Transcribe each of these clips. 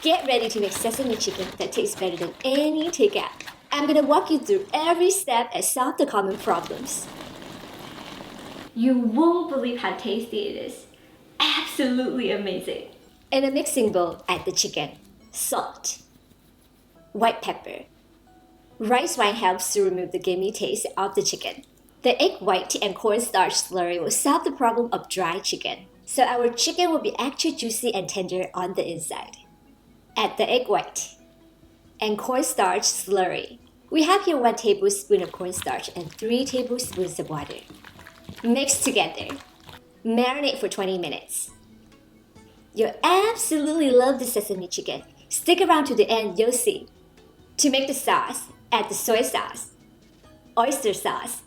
Get ready to make sesame chicken that tastes better than any takeout. I'm gonna walk you through every step and solve the common problems. You won't believe how tasty it is. Absolutely amazing. In a mixing bowl, add the chicken, salt, white pepper. Rice wine helps to remove the gamey taste of the chicken. The egg white and cornstarch slurry will solve the problem of dry chicken, so our chicken will be extra juicy and tender on the inside. Add the egg white and cornstarch slurry. We have here 1 tablespoon of cornstarch and 3 tablespoons of water. Mix together. Marinate for 20 minutes. You'll absolutely love the sesame chicken. Stick around to the end, you'll see. To make the sauce, add the soy sauce, oyster sauce,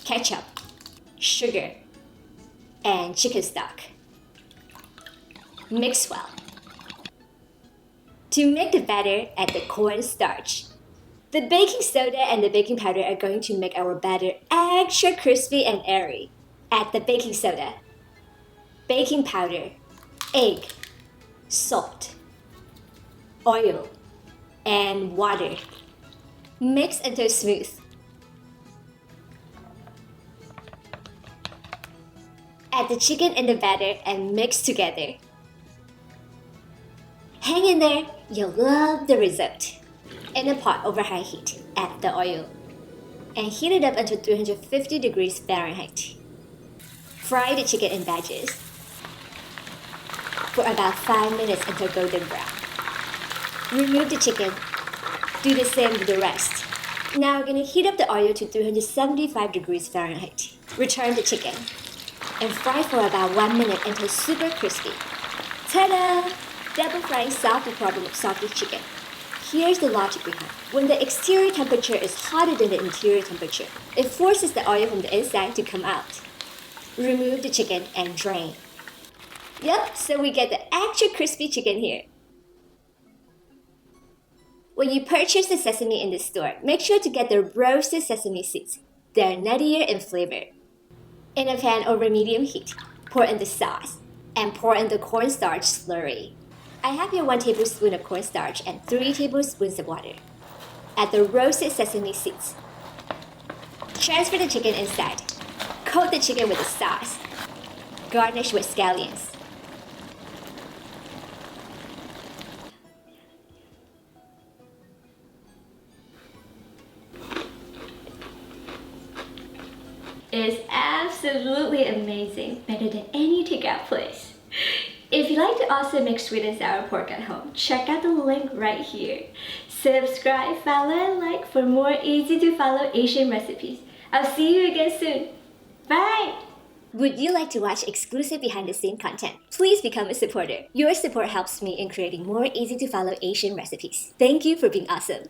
ketchup, sugar, and chicken stock. Mix well. To make the batter, add the cornstarch. The baking soda and the baking powder are going to make our batter extra crispy and airy. Add the baking soda, baking powder, egg, salt, oil, and water. Mix until smooth. Add the chicken and the batter and mix together. Hang in there, you'll love the result. In a pot over high heat, add the oil and heat it up until 350 degrees Fahrenheit. Fry the chicken in batches for about 5 minutes until golden brown. Remove the chicken. Do the same with the rest. Now we're going to heat up the oil to 375 degrees Fahrenheit. Return the chicken and fry for about 1 minute until super crispy. Ta-da! Double frying solved the problem of soggy chicken. Here's the logic behind. When the exterior temperature is hotter than the interior temperature, it forces the oil from the inside to come out. Remove the chicken and drain. Yep, so we get the extra crispy chicken here. When you purchase the sesame in the store, make sure to get the roasted sesame seeds. They're nuttier in flavor. In a pan over medium heat, pour in the sauce and pour in the cornstarch slurry. I have here 1 tablespoon of cornstarch and 3 tablespoons of water. Add the roasted sesame seeds. Transfer the chicken inside. Coat the chicken with the sauce. Garnish with scallions. It's absolutely amazing, better than any takeout place. If you like to also make sweet and sour pork at home, check out the link right here. Subscribe, follow, and like for more easy to follow Asian recipes. I'll see you again soon. Bye! Would you like to watch exclusive behind-the-scenes content? Please become a supporter. Your support helps me in creating more easy-to-follow Asian recipes. Thank you for being awesome.